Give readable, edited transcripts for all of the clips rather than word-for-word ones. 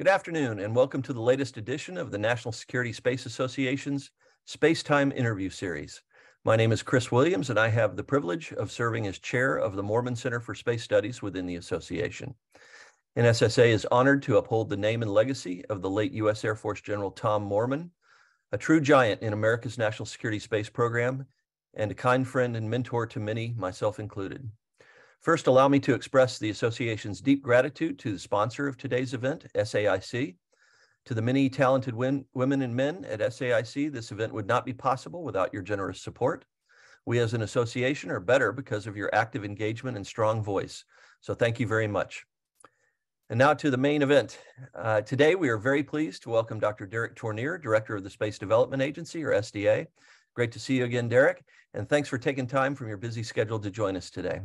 Good afternoon, and welcome to the latest edition of the National Security Space Association's SpaceTime interview series. My name is Chris Williams, and I have the privilege of serving as chair of the Moorman Center for Space Studies within the association. NSSA is honored to uphold the name and legacy of the late U.S. Air Force General Tom Moorman, a true giant in America's national security space program, and a kind friend and mentor to many, myself included. First, allow me to express the association's deep gratitude to the sponsor of today's event, SAIC. To the many talented women and men at SAIC, this event would not be possible without your generous support. We as an association are better because of your active engagement and strong voice. So thank you very much. And now to the main event. Today, we are very pleased to welcome Dr. Derek Tournear, Director of the Space Development Agency, or SDA. Great to see you again, Derek, and thanks for taking time from your busy schedule to join us today.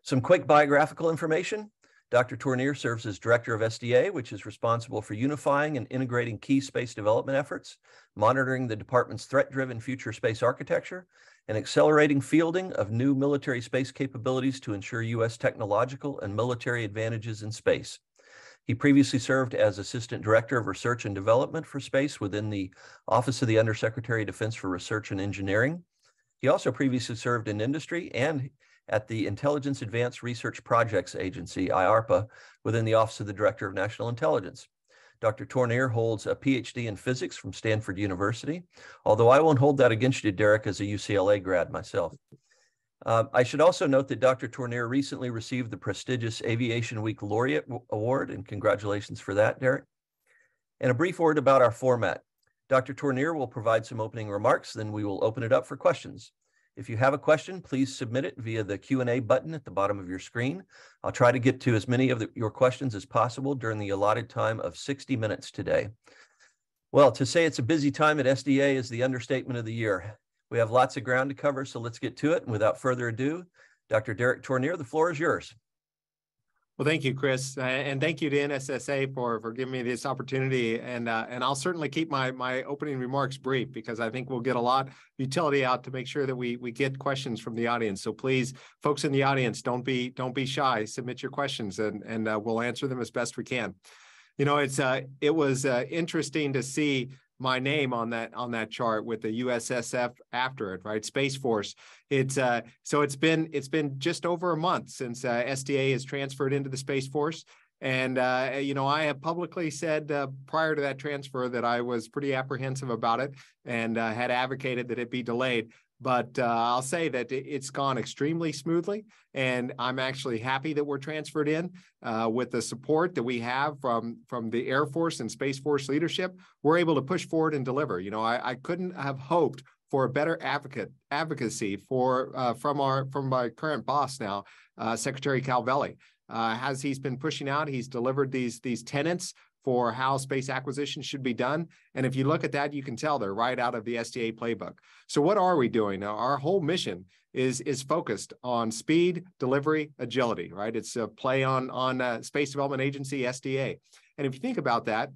Some quick biographical information. Dr. Tournear serves as director of SDA, which is responsible for unifying and integrating key space development efforts, monitoring the department's threat-driven future space architecture, and accelerating fielding of new military space capabilities to ensure U.S. technological and military advantages in space. He previously served as Assistant Director of Research and Development for Space within the Office of the Undersecretary of Defense for Research and Engineering. He also previously served in industry and at the Intelligence Advanced Research Projects Agency, IARPA, within the Office of the Director of National Intelligence. Dr. Tournear holds a PhD in physics from Stanford University, although I won't hold that against you, Derek, as a UCLA grad myself. I should also note that Dr. Tournear recently received the prestigious Aviation Week Laureate Award, and congratulations for that, Derek. And a brief word about our format. Dr. Tournear will provide some opening remarks, then we will open it up for questions. If you have a question, please submit it via the Q&A button at the bottom of your screen. I'll try to get to as many of your questions as possible during the allotted time of 60 minutes today. Well, to say it's a busy time at SDA is the understatement of the year. We have lots of ground to cover, so let's get to it. And without further ado, Dr. Derek Tournear, the floor is yours. Well, thank you, Chris, and thank you to NSSA for giving me this opportunity. And I'll certainly keep my opening remarks brief because I think we'll get a lot of utility out to make sure that we get questions from the audience. So please, folks in the audience, don't be shy. Submit your questions, and we'll answer them as best we can. You know, it was interesting to see my name on that chart with the USSF after it, right? Space Force. So it's been just over a month since SDA has transferred into the Space Force. And, you know, I have publicly said prior to that transfer that I was pretty apprehensive about it and had advocated that it be delayed. But I'll say that it's gone extremely smoothly, and I'm actually happy that we're transferred in with the support that we have from the Air Force and Space Force leadership. We're able to push forward and deliver. You know, I couldn't have hoped for a better advocacy from my current boss now, Secretary Calvelli. As he's been pushing out, he's delivered these tenets for how space acquisition should be done. And if you look at that, you can tell they're right out of the SDA playbook. So what are we doing? Now, our whole mission is focused on speed, delivery, agility, right? It's a play on Space Development Agency, SDA. And if you think about that,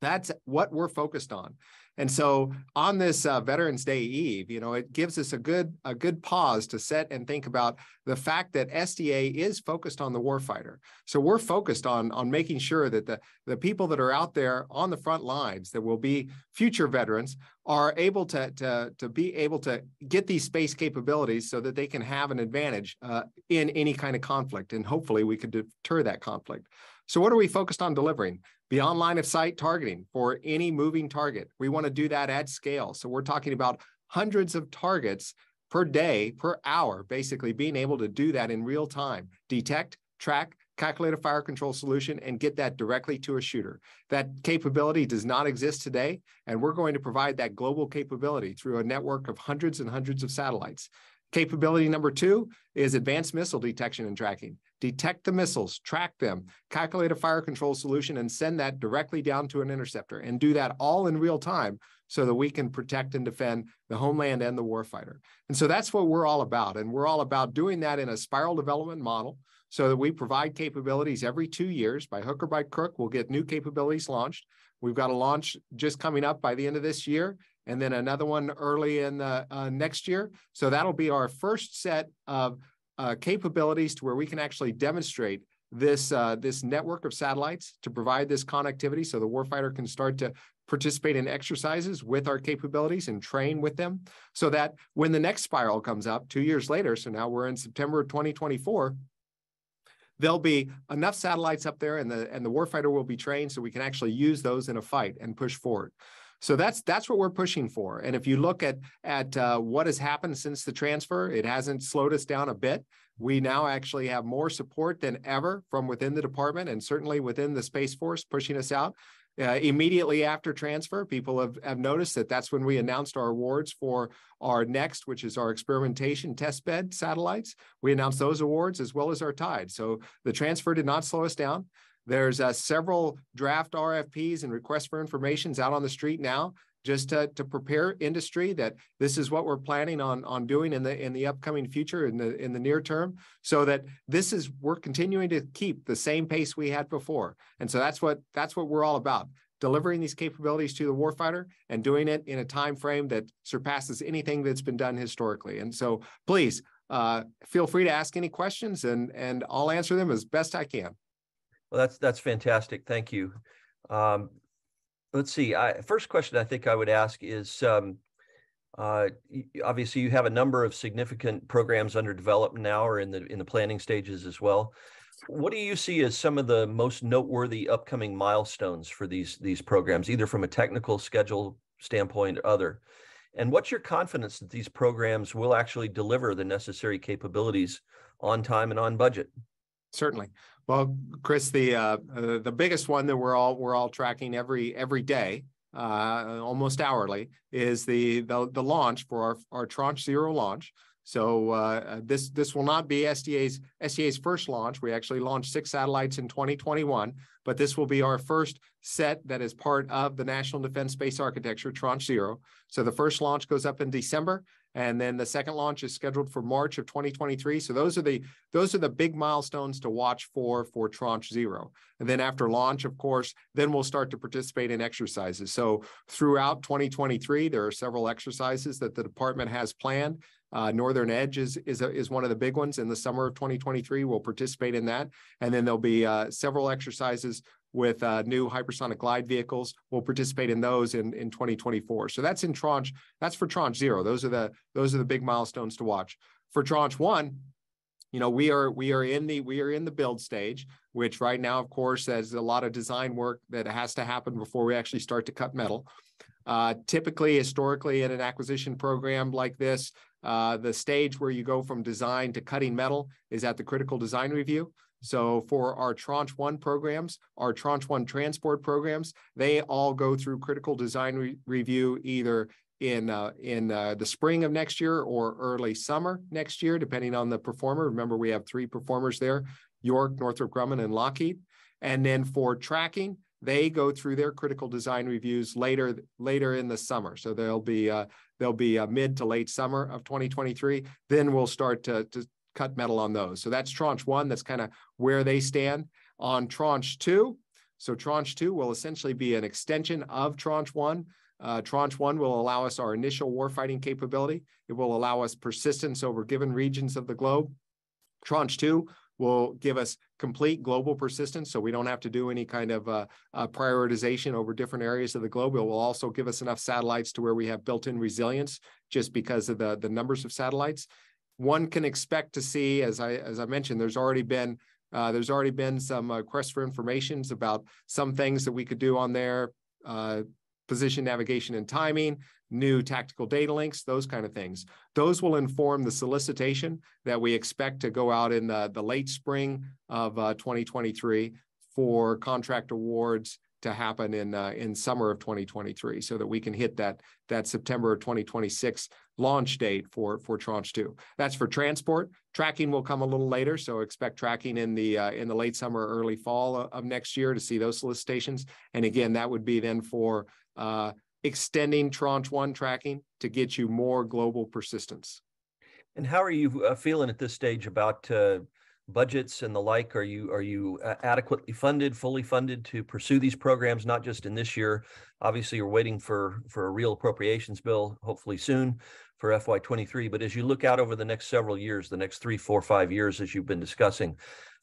that's what we're focused on. And so on this Veterans Day Eve, you know, it gives us a good pause to sit and think about the fact that SDA is focused on the warfighter. So we're focused on making sure that the people that are out there on the front lines that will be future veterans are able to be able to get these space capabilities so that they can have an advantage in any kind of conflict. And hopefully we could deter that conflict. So what are we focused on delivering? Beyond line of sight targeting for any moving target. We want to do that at scale. So we're talking about hundreds of targets per day, per hour, basically being able to do that in real time. Detect, track, calculate a fire control solution, and get that directly to a shooter. That capability does not exist today, and we're going to provide that global capability through a network of hundreds and hundreds of satellites. Capability number 2 is advanced missile detection and tracking. Detect the missiles, track them, calculate a fire control solution, and send that directly down to an interceptor, and do that all in real time so that we can protect and defend the homeland and the warfighter. And so that's what we're all about. And we're all about doing that in a spiral development model so that we provide capabilities every 2 years. By hook or by crook, we'll get new capabilities launched. We've got a launch just coming up by the end of this year, and then another one early in the next year. So that'll be our first set of capabilities to where we can actually demonstrate this network of satellites to provide this connectivity so the warfighter can start to participate in exercises with our capabilities and train with them, so that when the next spiral comes up 2 years later, so now we're in September of 2024, there'll be enough satellites up there and the warfighter will be trained so we can actually use those in a fight and push forward. So that's what we're pushing for. And if you look at what has happened since the transfer, it hasn't slowed us down a bit. We now actually have more support than ever from within the department and certainly within the Space Force pushing us out. Immediately after transfer, people have noticed that that's when we announced our awards for our next, which is our experimentation testbed satellites. We announced those awards as well as our TIDE. So the transfer did not slow us down. There's several draft RFPs and requests for information out on the street now, just to prepare industry that this is what we're planning on doing in the upcoming future in the near term, so that we're continuing to keep the same pace we had before. And so that's what we're all about, delivering these capabilities to the warfighter and doing it in a time frame that surpasses anything that's been done historically. And so please feel free to ask any questions and I'll answer them as best I can. Well, that's fantastic. Thank you. Let's see. First question I think I would ask is, obviously you have a number of significant programs under development now or in the planning stages as well. What do you see as some of the most noteworthy upcoming milestones for these programs, either from a technical schedule standpoint or other? And what's your confidence that these programs will actually deliver the necessary capabilities on time and on budget? Certainly. Well, Chris, the biggest one that we're all tracking every day, almost hourly, is the launch for our Tranche 0 launch. So this will not be SDA's first launch. We actually launched 6 satellites in 2021, but this will be our first set that is part of the National Defense Space Architecture, Tranche 0. So the first launch goes up in December, and then the second launch is scheduled for March of 2023. So those are the big milestones to watch for Tranche 0. And then after launch, of course, then we'll start to participate in exercises. So throughout 2023, there are several exercises that the department has planned. Northern Edge is one of the big ones in the summer of 2023. We'll participate in that. And then there'll be several exercises with new hypersonic glide vehicles. We'll participate in those in 2024. So that's for Tranche 0. Those are the big milestones to watch. For Tranche 1, we are in the build stage, which right now, of course, there's a lot of design work that has to happen before we actually start to cut metal. Typically, historically, in an acquisition program like this, the stage where you go from design to cutting metal is at the critical design review. So for our Tranche 1 programs, our Tranche 1 transport programs, they all go through critical design review either in the spring of next year or early summer next year, depending on the performer. Remember, we have 3 performers there: York, Northrop Grumman, and Lockheed. And then for tracking, they go through their critical design reviews later in the summer. So they'll be mid to late summer of 2023. Then we'll start to cut metal on those. So that's Tranche 1. That's kind of where they stand. On Tranche 2, so Tranche 2 will essentially be an extension of Tranche 1. Tranche 1 will allow us our initial warfighting capability. It will allow us persistence over given regions of the globe. Tranche 2 will give us complete global persistence, so we don't have to do any kind of prioritization over different areas of the globe. It will also give us enough satellites to where we have built-in resilience just because of the numbers of satellites. One can expect to see, as I mentioned, there's already been some requests for information about some things that we could do on there, position, navigation, and timing, new tactical data links, those kind of things. Those will inform the solicitation that we expect to go out in the late spring of 2023 for contract awards to happen in summer of 2023, so that we can hit that September 2026 launch date for Tranche 2. That's for transport. Tracking will come a little later, so expect tracking in the late summer, early fall of next year to see those solicitations. And again, that would be then for extending Tranche 1 tracking to get you more global persistence. And how are you feeling at this stage about budgets and the like? Are you adequately funded, fully funded to pursue these programs, not just in this year? Obviously, you're waiting for a real appropriations bill, hopefully soon, for FY23. But as you look out over the next several years, the next 3, 4, 5 years, as you've been discussing,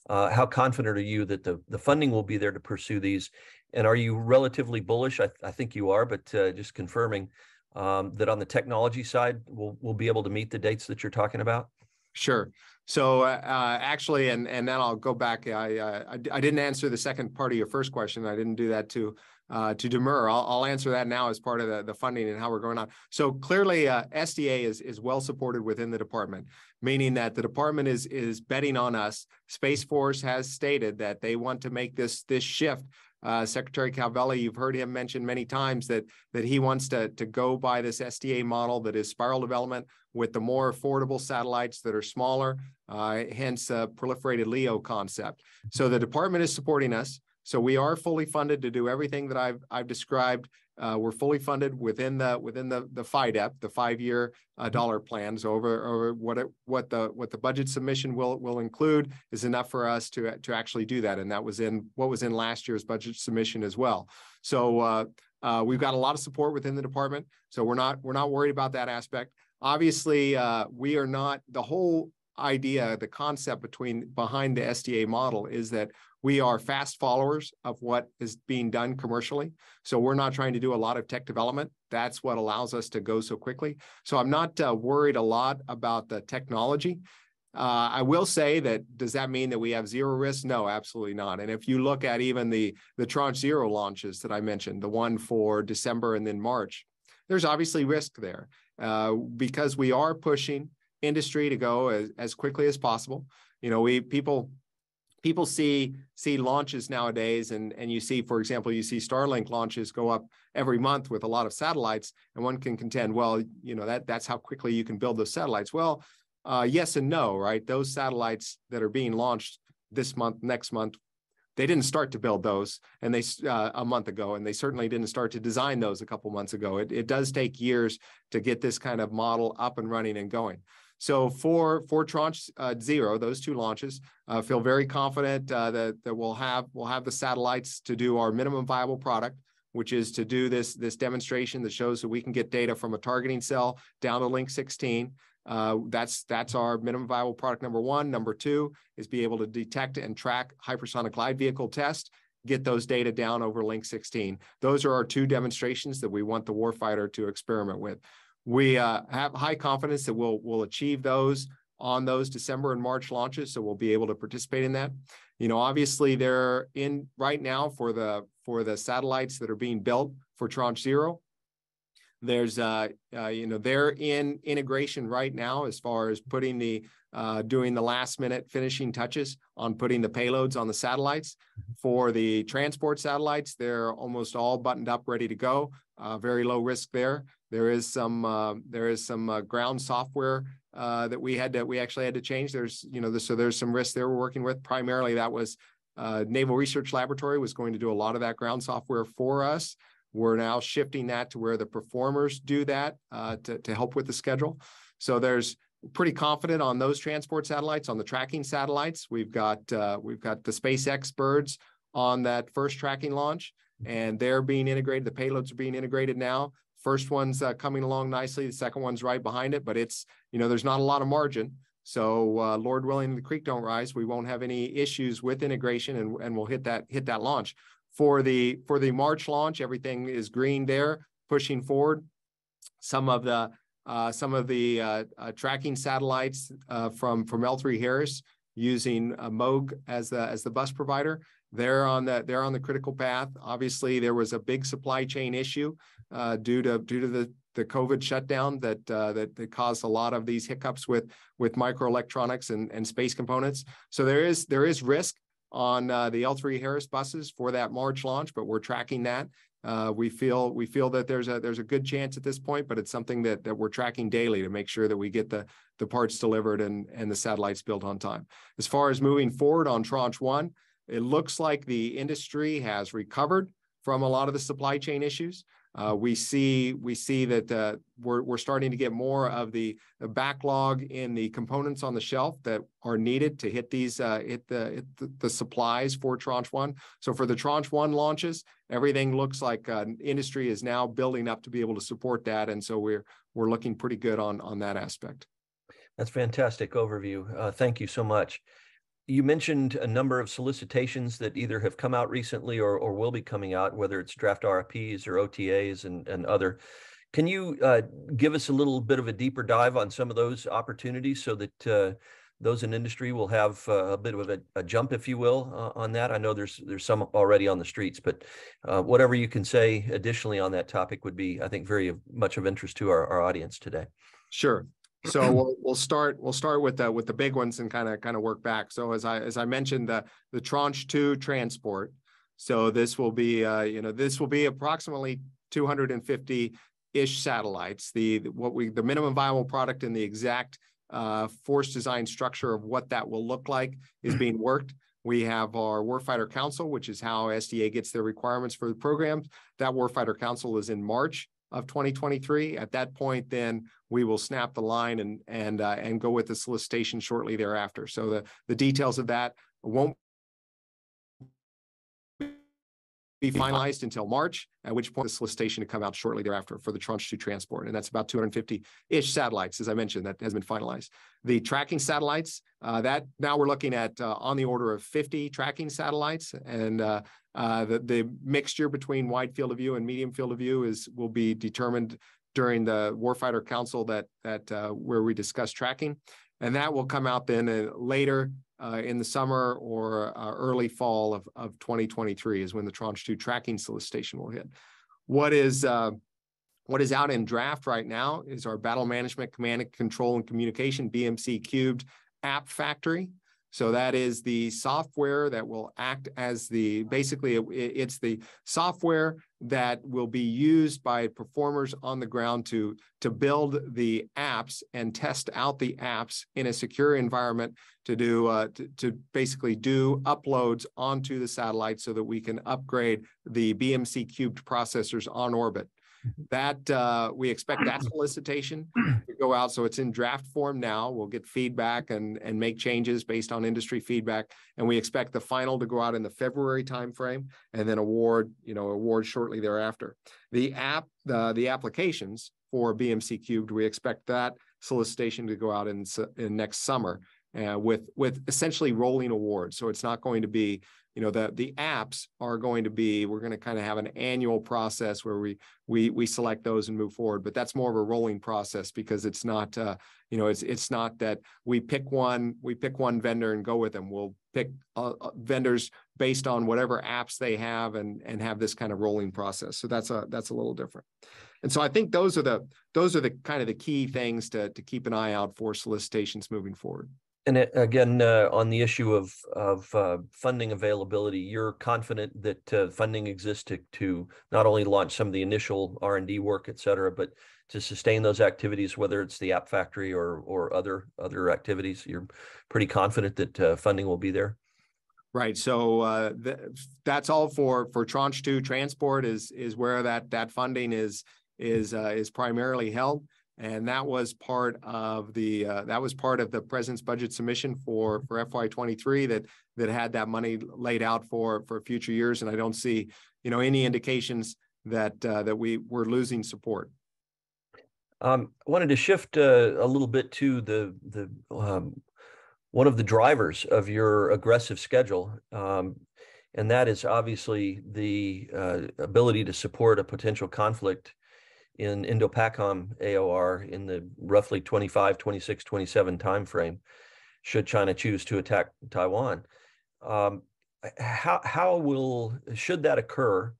How confident are you that the funding will be there to pursue these? And are you relatively bullish? I think you are, but just confirming that on the technology side, we'll be able to meet the dates that you're talking about? Sure. So actually, and then I'll go back. I didn't answer the second part of your first question. I didn't do that to Demur. I'll answer that now as part of the funding and how we're going on. So clearly, SDA is well supported within the department, meaning that the department is betting on us. Space Force has stated that they want to make this shift. Secretary Calvelli, you've heard him mention many times that he wants to go by this SDA model that is spiral development with the more affordable satellites that are smaller, hence proliferated LEO concept. So the department is supporting us. So we are fully funded to do everything that I've described. We're fully funded within the FYDP, the 5-year dollar plans. Over what the budget submission will include is enough for us to actually do that, and that was in what was in last year's budget submission as well. So we've got a lot of support within the department, so we're not worried about that aspect. Obviously, we are not. The whole idea, the concept behind the SDA model is that we are fast followers of what is being done commercially. So we're not trying to do a lot of tech development. That's what allows us to go so quickly. So I'm not worried a lot about the technology. I will say that, does that mean that we have zero risk? No, absolutely not. And if you look at even the Tranche 0 launches that I mentioned, the one for December and then March, there's obviously risk there because we are pushing industry to go as quickly as possible. You know, people see launches nowadays, and you see, for example, you see Starlink launches go up every month with a lot of satellites, and one can contend, well, you know, that's how quickly you can build those satellites. Well, yes and no, right? Those satellites that are being launched this month, next month, they didn't start to build those and a month ago, and they certainly didn't start to design those a couple months ago. It does take years to get this kind of model up and running and going. So for Tranche 0, those 2 launches, feel very confident that we'll have the satellites to do our minimum viable product, which is to do this demonstration that shows that we can get data from a targeting cell down to link 16. That's our minimum viable product number 1. Number 2 is be able to detect and track hypersonic glide vehicle test, get those data down over link 16. Those are our 2 demonstrations that we want the warfighter to experiment with. We have high confidence that we'll achieve those on those December and March launches, so we'll be able to participate in that. You know, obviously they're in right now for the satellites that are being built for Tranche 0. There's you know, they're in integration right now as far as putting doing the last minute finishing touches on putting the payloads on the satellites. For the transport satellites, they're almost all buttoned up, ready to go. Very low risk there. There is some ground software that we actually had to change. There's, you know, so there's some risk there we're working with. Primarily, that was Naval Research Laboratory was going to do a lot of that ground software for us. We're now shifting that to where the performers do that to help with the schedule. So there's pretty confident on those transport satellites. On the tracking satellites, we've got the SpaceX birds on that first tracking launch, and they're being integrated. The payloads are being integrated now. First one's coming along nicely. The second one's right behind it, but it's, you know, there's not a lot of margin. So Lord willing, the creek don't rise. We won't have any issues with integration, and we'll hit that launch. For the March launch, everything is green there, pushing forward. Some of the tracking satellites from L3 Harris using Moog as the bus provider. They're on the critical path. Obviously, there was a big supply chain issue due to the COVID shutdown that caused a lot of these hiccups with microelectronics and space components. So there is risk on the L3 Harris buses for that March launch, but we're tracking that. We feel that there's a good chance at this point, but it's something that we're tracking daily to make sure that we get the parts delivered and the satellites built on time. As far as moving forward on Tranche 1, it looks like the industry has recovered from a lot of the supply chain issues. We see that we're starting to get more of the backlog in the components on the shelf that are needed to hit the supplies for Tranche 1. So for the Tranche 1 launches, everything looks like industry is now building up to be able to support that, and so we're looking pretty good on that aspect. That's fantastic overview. Thank you so much. You mentioned a number of solicitations that either have come out recently or will be coming out, whether it's draft RFPs or OTAs and other. Can you give us a little bit of a deeper dive on some of those opportunities so that those in industry will have a bit of a jump, if you will, on that? I know there's some already on the streets, but whatever you can say additionally on that topic would be, I think, very much of interest to our audience today. Sure. So we'll start with the big ones and kind of work back. So as I mentioned, the Tranche 2 transport. So this will be this will be approximately 250-ish satellites. The minimum viable product and the exact force design structure of what that will look like is being worked. We have our Warfighter Council, which is how SDA gets their requirements for the programs. That Warfighter Council is in March of 2023. At that point, then we will snap the line and go with the solicitation shortly thereafter. So the details of that won't be finalized until March, at which point the solicitation to come out shortly thereafter for the Tranche 2 transport. And that's about 250-ish satellites, as I mentioned, that has been finalized. The tracking satellites, that now we're looking at on the order of 50 tracking satellites. And the mixture between wide field of view and medium field of view will be determined during the Warfighter Council where we discuss tracking. And that will come out then later in the summer or early fall of 2023 is when the Tranche 2 tracking solicitation will hit. What is out in draft right now is our Battle Management, Command and Control and Communication, BMC Cubed app factory. So that is the software that will act as basically it's the software that will be used by performers on the ground to build the apps and test out the apps in a secure environment to basically do uploads onto the satellite so that we can upgrade the BMC cubed processors on orbit. That we expect that solicitation to go out. So it's in draft form now. We'll get feedback and make changes based on industry feedback. And we expect the final to go out in the February timeframe and then award shortly thereafter. The applications for BMC cubed, we expect that solicitation to go out in next summer with essentially rolling awards. So it's not going to be, the apps are going to be, we're going to kind of have an annual process where we select those and move forward, but that's more of a rolling process because it's not, it's not that we pick one vendor and go with them. We'll pick vendors based on whatever apps they have and have this kind of rolling process. So that's a little different. And so I think those are the kind of the key things to keep an eye out for solicitations moving forward. And again, on the issue of funding availability, you're confident that funding exists to not only launch some of the initial R&D work, et cetera, but to sustain those activities, whether it's the app factory or other activities. You're pretty confident that funding will be there. Right. So that's all for Tranche 2 transport is where that funding is primarily held. And that was part of the president's budget submission for FY23 that had that money laid out for future years. And I don't see, any indications that we're losing support. I wanted to shift a little bit to the one of the drivers of your aggressive schedule, and that is obviously the ability to support a potential conflict in Indo-PACOM AOR in the roughly 25, 26, 27 timeframe, should China choose to attack Taiwan. Should that occur,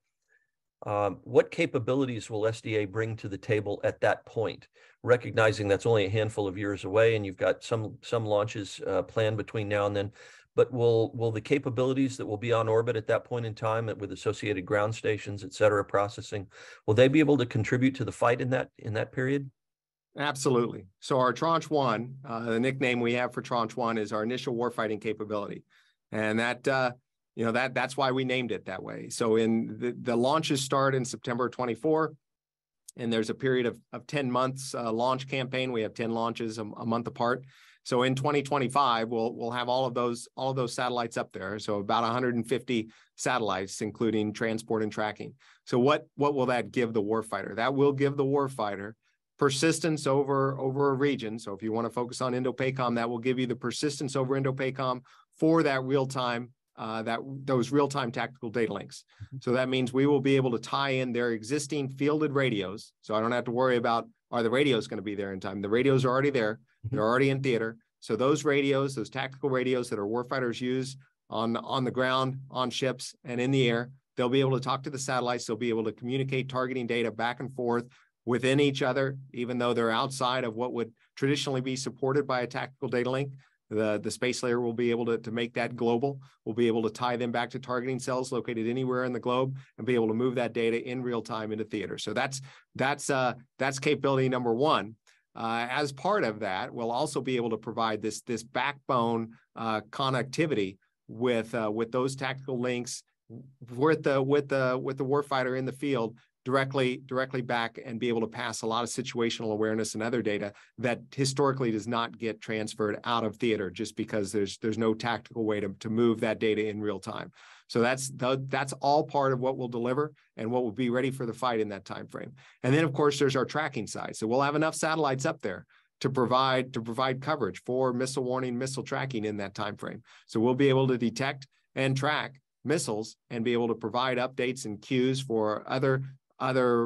what capabilities will SDA bring to the table at that point, recognizing that's only a handful of years away and you've got some launches planned between now and then, but will the capabilities that will be on orbit at that point in time with associated ground stations, et cetera, processing, will they be able to contribute to the fight in that period? Absolutely. So our Tranche 1, the nickname we have for Tranche 1 is our initial warfighting capability. And that's why we named it that way. So in the launches start in September 24, and there's a period of 10 months launch campaign. We have 10 launches a month apart. So in 2025, we'll have all of those satellites up there. So about 150 satellites, including transport and tracking. So what will that give the warfighter? That will give the warfighter persistence over a region. So if you want to focus on Indo-PACOM, that will give you the persistence over Indo-PACOM for that real-time, those real-time tactical data links. So that means we will be able to tie in their existing fielded radios. So I don't have to worry about, are the radios going to be there in time? The radios are already there. They're already in theater. So those radios, those tactical radios that our warfighters use on the ground, on ships, and in the air, they'll be able to talk to the satellites. They'll be able to communicate targeting data back and forth within each other, even though they're outside of what would traditionally be supported by a tactical data link. The space layer will be able to make that global. We'll be able to tie them back to targeting cells located anywhere in the globe and be able to move that data in real time into theater. So that's capability number one. As part of that, we'll also be able to provide this backbone connectivity with those tactical links with the warfighter in the field directly back, and be able to pass a lot of situational awareness and other data that historically does not get transferred out of theater, just because there's no tactical way to move that data in real time. So that's all part of what we'll deliver and what will be ready for the fight in that time frame. And then of course there's our tracking side. So we'll have enough satellites up there to provide coverage for missile warning, missile tracking in that time frame. So we'll be able to detect and track missiles and be able to provide updates and cues for other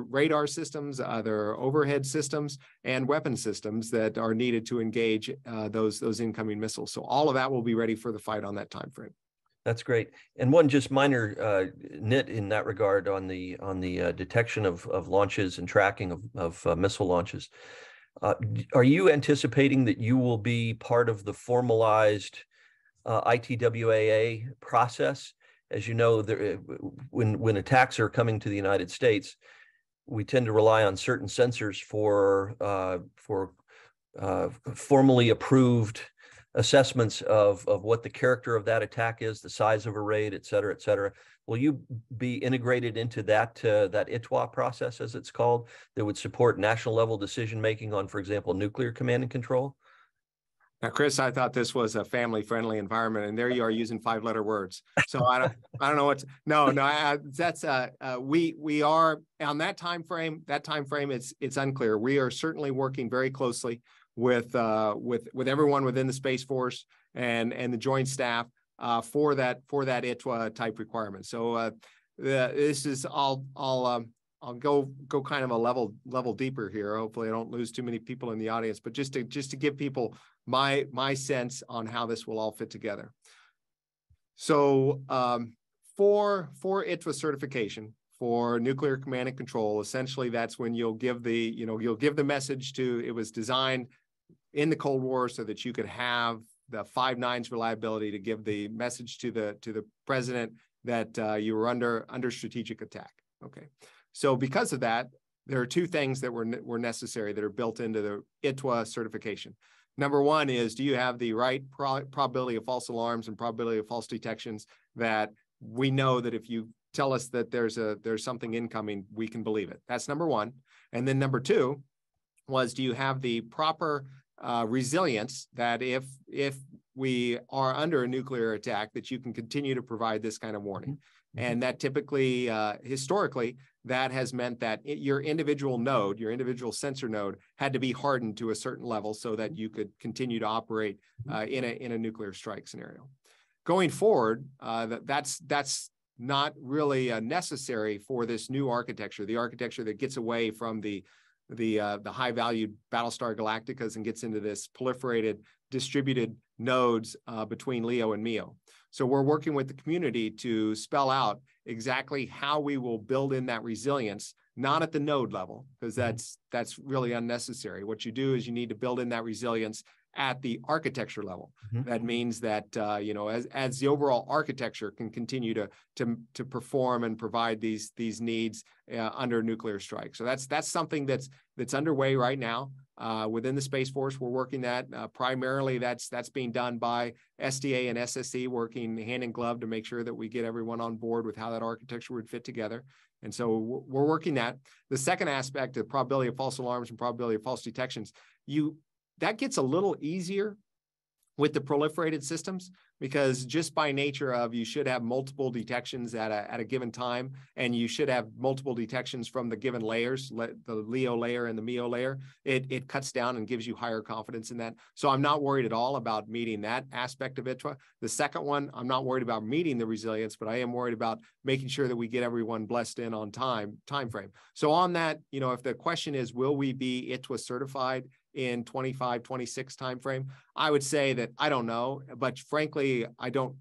radar systems, other overhead systems, and weapon systems that are needed to engage those incoming missiles. So all of that will be ready for the fight on that time frame. That's great. And one just minor nit in that regard on the detection of launches and tracking of missile launches. Are you anticipating that you will be part of the formalized ITWAA process? As you know, when attacks are coming to the United States, we tend to rely on certain sensors for formally approved assessments of what the character of that attack is, the size of a raid, et cetera, et cetera. Will you be integrated into that ITWA process, as it's called, that would support national level decision making on, for example, nuclear command and control? Now, Chris, I thought this was a family-friendly environment, and there you are using 5-letter words. So I don't know what's we are on that time frame. That time frame, it's unclear. We are certainly working very closely with everyone within the Space Force and the Joint Staff for that ITWA type requirement. So this is I'll go kind of a level deeper here. Hopefully, I don't lose too many people in the audience, but just to give people my sense on how this will all fit together. So for ITWA certification for nuclear command and control, essentially that's when you'll give the message to, it was designed in the Cold War so that you could have the 5 nines reliability to give the message to the president that you were under strategic attack. Okay. So because of that, there are 2 things that were necessary that are built into the ITWA certification. Number one is, do you have the right probability of false alarms and probability of false detections that we know that if you tell us that there's something incoming, we can believe it? That's number one. And then number 2 was, do you have the proper resilience that if we are under a nuclear attack, that you can continue to provide this kind of warning? And that typically, historically, that has meant that your individual node, your individual sensor node, had to be hardened to a certain level so that you could continue to operate in a nuclear strike scenario. Going forward, that's not really necessary for this new architecture, the architecture that gets away from the high-valued Battlestar Galacticas and gets into this proliferated, distributed nodes between LEO and MEO. So we're working with the community to spell out exactly how we will build in that resilience, not at the node level, because that's really unnecessary. What you do is you need to build in that resilience at the architecture level. That means that as the overall architecture can continue to perform and provide these needs under nuclear strike. So that's something that's underway right now within the Space Force. We're working that primarily. That's being done by SDA and SSE, working hand in glove to make sure that we get everyone on board with how that architecture would fit together. And so we're working that. The second aspect of probability of false alarms and probability of false detections, that gets a little easier with the proliferated systems. because just by nature of you should have multiple detections at a given time, and you should have multiple detections from the given layers, the LEO layer and the MEO layer. It cuts down and gives you higher confidence in that. So I'm not worried at all about meeting that aspect of ITWA. The second one, I'm not worried about meeting the resilience, but I am worried about making sure that we get everyone blessed in on time frame. So on that, if the question is, will we be ITWA certified in 25, 26 timeframe? I would say that I don't know, but frankly, I don't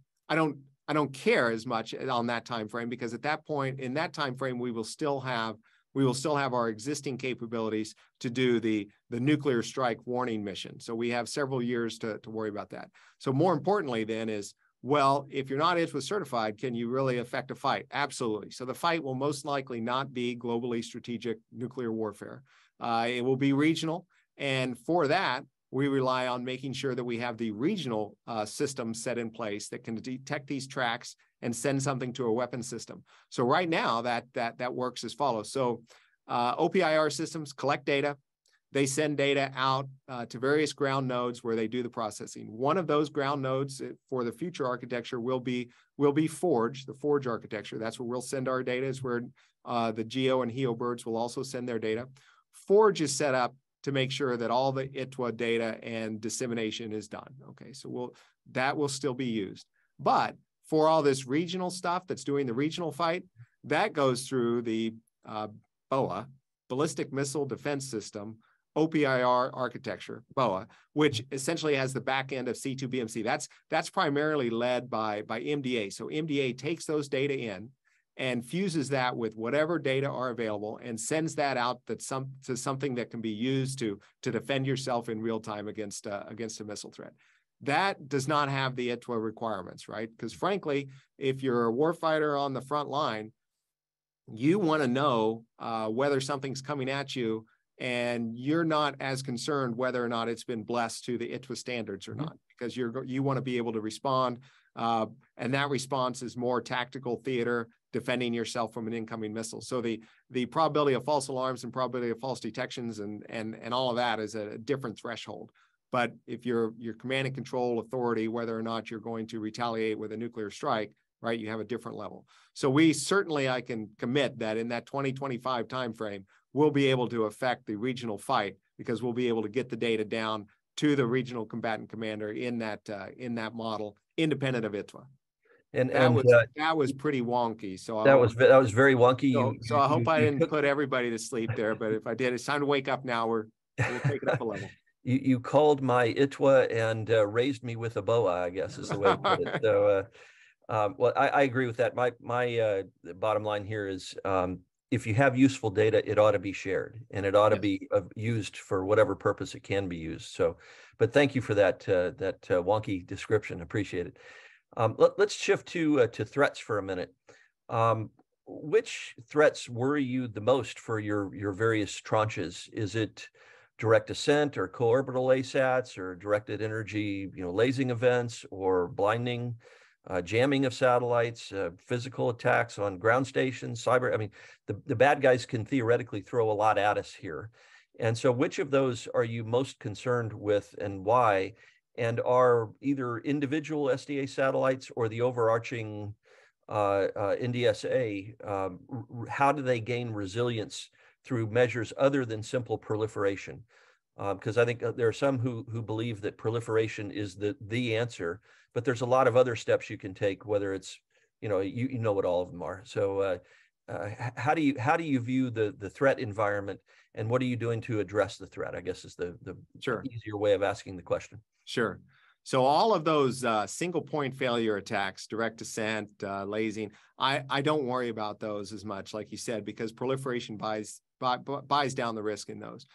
care as much on that time frame, because at that point, in that time frame, we will still have our existing capabilities to do the nuclear strike warning mission. So we have several years to worry about that. So more importantly then is, well, if you're not ITWA certified, can you really affect a fight? Absolutely. So the fight will most likely not be globally strategic nuclear warfare. It will be regional. And for that, we rely on making sure that we have the regional system set in place that can detect these tracks and send something to a weapon system. So right now, that works as follows. So OPIR systems collect data. They send data out to various ground nodes where they do the processing. One of those ground nodes for the future architecture will be Forge, the Forge architecture. That's where we'll send our data, is where the GEO and HEO birds will also send their data. Forge is set up to make sure that all the ITWA data and dissemination is done. Okay, so that will still be used. But for all this regional stuff that's doing the regional fight, that goes through the BOA, Ballistic Missile Defense System, OPIR architecture, BOA, which essentially has the back end of C2BMC. That's primarily led by MDA. So MDA takes those data in and fuses that with whatever data are available and sends that out to something that can be used to defend yourself in real time against a missile threat. That does not have the ITWA requirements, right? Because frankly, if you're a warfighter on the front line, you want to know whether something's coming at you, and you're not as concerned whether or not it's been blessed to the ITWA standards or not, because you want to be able to respond, and that response is more tactical theater, defending yourself from an incoming missile. So the probability of false alarms and probability of false detections and all of that is a different threshold. But if you're command and control authority, whether or not you're going to retaliate with a nuclear strike, right, you have a different level. So I can commit that in that 2025 timeframe, we'll be able to affect the regional fight, because we'll be able to get the data down to the regional combatant commander in that model, independent of ITWA. And that was pretty wonky. So that was very wonky. So I hope I didn't put everybody to sleep there, but if I did, it's time to wake up now. We'll take it up a level. You called my ITWA and raised me with a BOA, I guess is the way to put it. So, well, I agree with that. My bottom line here is, if you have useful data, it ought to be shared, and it ought to be used for whatever purpose it can be used. So, but thank you for that wonky description. Appreciate it. Let's shift to threats for a minute. Which threats worry you the most for your various tranches? Is it direct ascent or co-orbital ASATs, or directed energy, lasing events, or blinding, jamming of satellites, physical attacks on ground stations, cyber? I mean, the bad guys can theoretically throw a lot at us here. And so which of those are you most concerned with, and why? And are either individual SDA satellites or the overarching NDSA, how do they gain resilience through measures other than simple proliferation? Because I think there are some who believe that proliferation is the answer, but there's a lot of other steps you can take, whether it's, you know what all of them are. So how do you view the threat environment, and what are you doing to address the threat, I guess is the easier way of asking the question. Sure. So all of those single point failure attacks, direct ascent, lasing, I don't worry about those as much, like you said, because proliferation buys down the risk in those.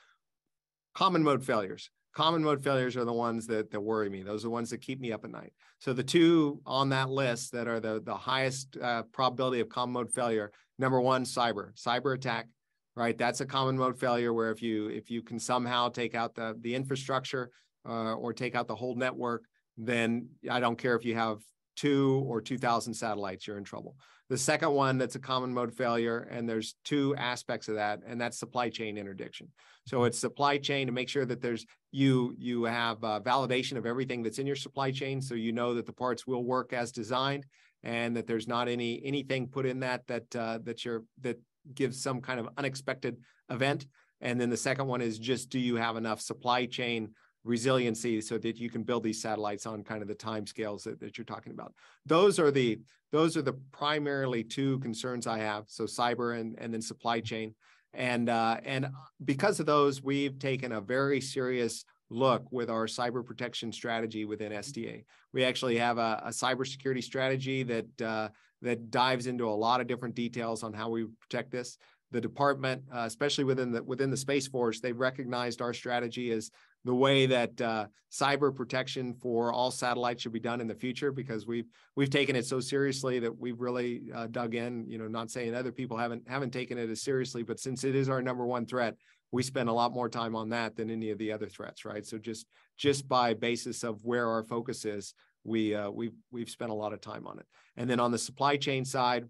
Common mode failures. Common mode failures are the ones that worry me. Those are the ones that keep me up at night. So the two on that list that are the highest probability of common mode failure, number one, cyber attack, right? That's a common mode failure where if you can somehow take out the infrastructure or take out the whole network, then I don't care if you have 2 or 2,000 satellites, you're in trouble. The second one, that's a common mode failure, and there's two aspects of that, and that's supply chain interdiction. So it's supply chain to make sure that you have validation of everything that's in your supply chain, so you know that the parts will work as designed, and that there's not anything put in that gives some kind of unexpected event. And then the second one is just, do you have enough supply chain resiliency so that you can build these satellites on kind of the timescales that you're talking about. Those are the primarily two concerns I have. So cyber and then supply chain. And because of those, we've taken a very serious look with our cyber protection strategy within SDA. We actually have a cybersecurity strategy that dives into a lot of different details on how we protect this. The department, especially within the Space Force, they've recognized our strategy as the way that cyber protection for all satellites should be done in the future, because we've taken it so seriously that we've really dug in. You know, not saying other people haven't taken it as seriously, but since it is our number one threat, we spend a lot more time on that than any of the other threats, right? So just by basis of where our focus is, we've spent a lot of time on it. And then on the supply chain side,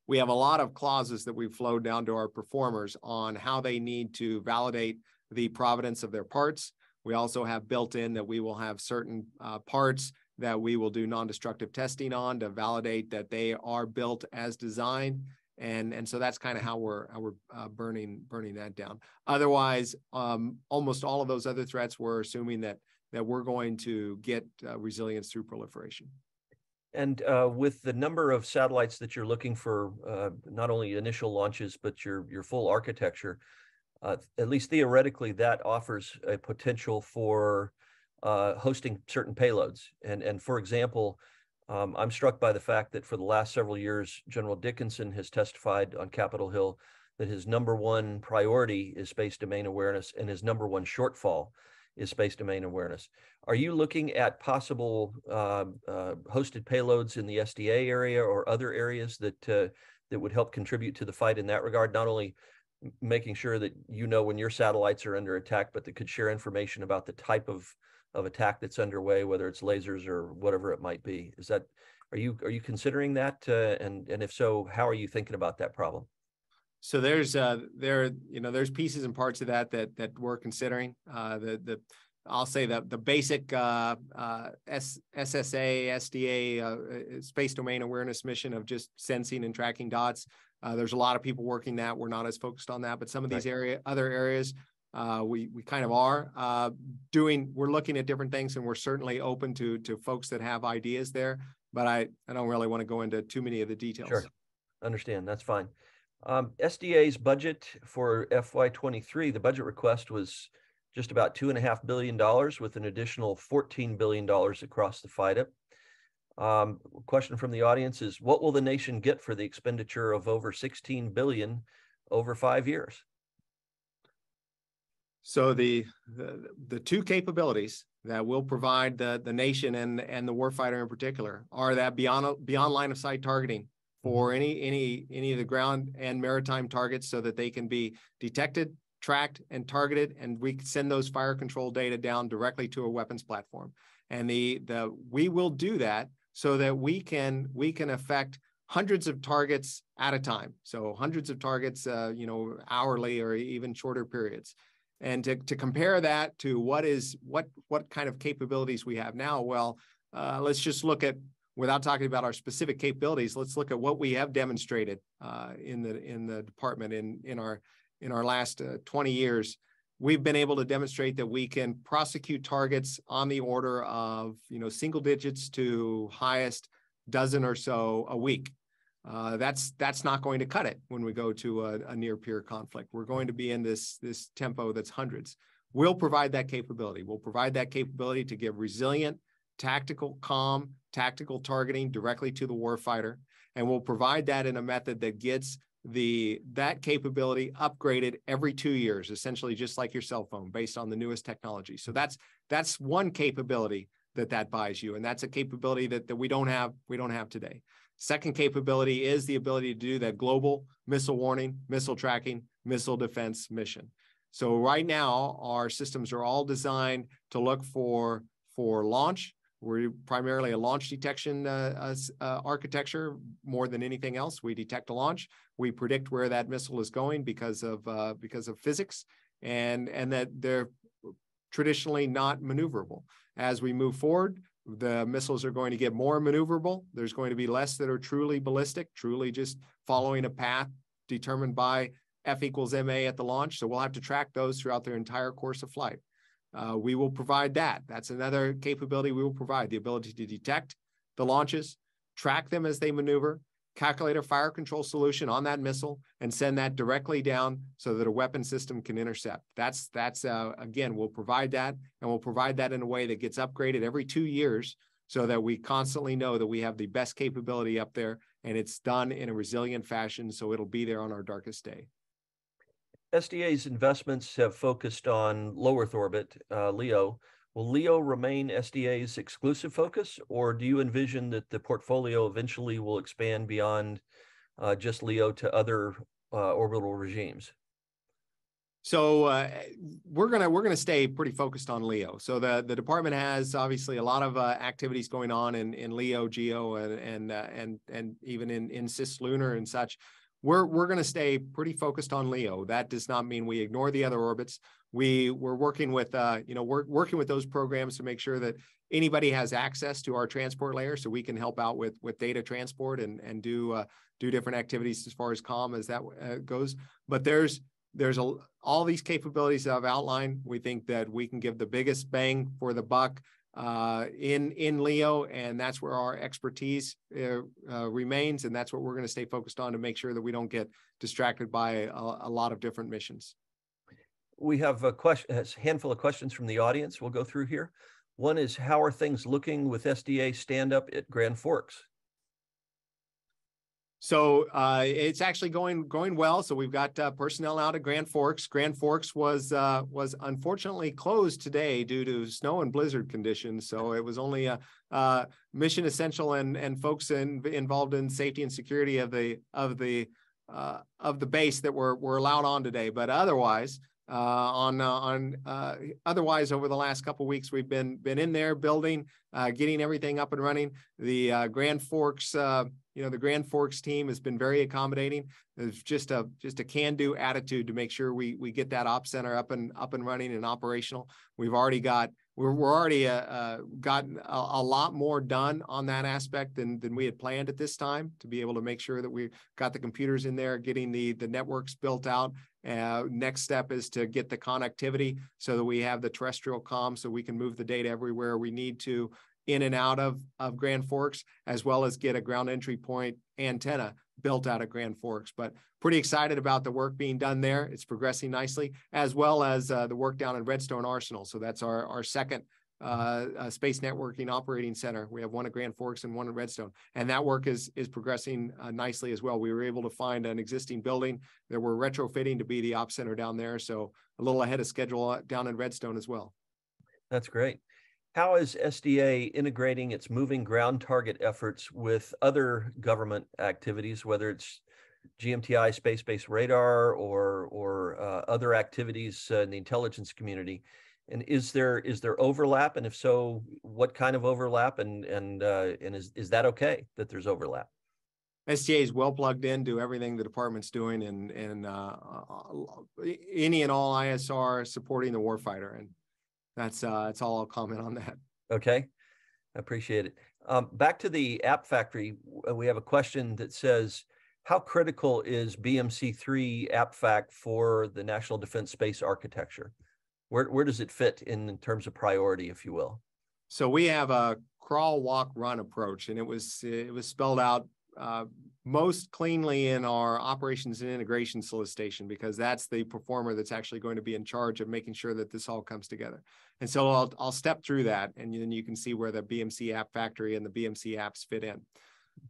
we have a lot of clauses that we've flowed down to our performers on how they need to validate the provenance of their parts. We also have built in that we will have certain parts that we will do non-destructive testing on to validate that they are built as designed. And so that's kind of how we're burning that down. Otherwise, almost all of those other threats, we're assuming that we're going to get resilience through proliferation. And with the number of satellites that you're looking for, not only initial launches, but your full architecture, at least theoretically, that offers a potential for hosting certain payloads. And for example, I'm struck by the fact that for the last several years, General Dickinson has testified on Capitol Hill that his number one priority is space domain awareness, and his number one shortfall is space domain awareness. Are you looking at possible hosted payloads in the SDA area or other areas that would help contribute to the fight in that regard? Not only making sure that you know when your satellites are under attack, but that could share information about the type of attack that's underway, whether it's lasers or whatever it might be. Are you considering that? And if so, how are you thinking about that problem? So there's pieces and parts of that we're considering. I'll say that the basic SSA, SDA, space domain awareness mission of just sensing and tracking dots. There's a lot of people working that. We're not as focused on that, but some of these other areas we kind of are we're looking at different things, and we're certainly open to folks that have ideas there. But I don't really want to go into too many of the details. Sure, understand. That's fine. SDA's budget for FY23, the budget request was just about $2.5 billion with an additional $14 billion across the FIDA. Question from the audience is, what will the nation get for the expenditure of over $16 billion over 5 years? So the two capabilities that will provide the nation and the warfighter in particular are that beyond line of sight targeting for any of the ground and maritime targets, so that they can be detected, tracked, and targeted, and we can send those fire control data down directly to a weapons platform. And we will do that so that we can affect hundreds of targets at a time. So hundreds of targets, hourly or even shorter periods. And to compare that to what kind of capabilities we have now, well, let's just look at, without talking about our specific capabilities, let's look at what we have demonstrated in the department in our last 20 years. We've been able to demonstrate that we can prosecute targets on the order of single digits to highest dozen or so a week. That's not going to cut it when we go to a near peer conflict. We're going to be in this tempo that's hundreds. We'll provide that capability. We'll provide that capability to give resilient, tactical, calm, tactical targeting directly to the warfighter. And we'll provide that in a method that gets that capability upgraded every 2 years, essentially just like your cell phone, based on the newest technology. So that's one capability that buys you. And that's a capability that we don't have today. Second capability is the ability to do that global missile warning, missile tracking, missile defense mission. So right now, our systems are all designed to look for launch, We're primarily a launch detection architecture more than anything else. We detect a launch. We predict where that missile is going because of physics, and that they're traditionally not maneuverable. As we move forward, the missiles are going to get more maneuverable. There's going to be less that are truly ballistic, truly just following a path determined by F equals MA at the launch. So we'll have to track those throughout their entire course of flight. We will provide that. That's another capability we will provide, the ability to detect the launches, track them as they maneuver, calculate a fire control solution on that missile, and send that directly down so that a weapon system can intercept. That's again, we'll provide that, and we'll provide that in a way that gets upgraded every 2 years so that we constantly know that we have the best capability up there, and it's done in a resilient fashion so it'll be there on our darkest day. SDA's investments have focused on low Earth orbit, LEO. Will LEO remain SDA's exclusive focus, or do you envision that the portfolio eventually will expand beyond just LEO to other orbital regimes? So we're gonna stay pretty focused on LEO. So the department has obviously a lot of activities going on in LEO, GEO, and even in cislunar and such. We're going to stay pretty focused on LEO. That does not mean we ignore the other orbits. We're working with we're working with those programs to make sure that anybody has access to our transport layer, so we can help out with data transport and do different activities as far as comm as that goes. But there's all these capabilities that I've outlined. We think that we can give the biggest bang for the buck in LEO, and that's where our expertise remains, and that's what we're going to stay focused on to make sure that we don't get distracted by a lot of different missions. We have a handful of questions from the audience we'll go through here. One is, how are things looking with SDA stand-up at Grand Forks? So it's actually going well. So we've got personnel out at Grand Forks. Grand Forks was unfortunately closed today due to snow and blizzard conditions. So it was only mission essential and folks involved in safety and security of the base that were allowed on today. But otherwise, otherwise over the last couple of weeks, we've been in there building, getting everything up and running. The Grand Forks. The Grand Forks team has been very accommodating. There's just a can-do attitude to make sure we get that op center up and running and operational. We're already gotten a lot more done on that aspect than we had planned at this time, to be able to make sure that we got the computers in there, getting the networks built out. Next step is to get the connectivity so that we have the terrestrial comm so we can move the data everywhere we need to in and out of Grand Forks, as well as get a ground entry point antenna built out of Grand Forks. But pretty excited about the work being done there. It's progressing nicely, as well as the work down in Redstone Arsenal. So that's our second space networking operating center. We have one at Grand Forks and one at Redstone, and that work is progressing nicely as well. We were able to find an existing building that we're retrofitting to be the op center down there, so a little ahead of schedule down in Redstone as well. That's great. How is SDA integrating its moving ground target efforts with other government activities, whether it's GMTI, space-based radar, or other activities in the intelligence community? And is there overlap? And if so, what kind of overlap? And is that okay that there's overlap? SDA is well plugged into everything the department's doing, and any and all ISR supporting the warfighter. And that's all I'll comment on that. Okay, I appreciate it. Back to the app factory, we have a question that says, how critical is BMC3 AppFac for the National Defense Space Architecture? Where does it fit in terms of priority, if you will? So we have a crawl, walk, run approach, and it was spelled out most cleanly in our operations and integration solicitation, because that's the performer that's actually going to be in charge of making sure that this all comes together. And so I'll step through that, and then you can see where the BMC app factory and the BMC apps fit in.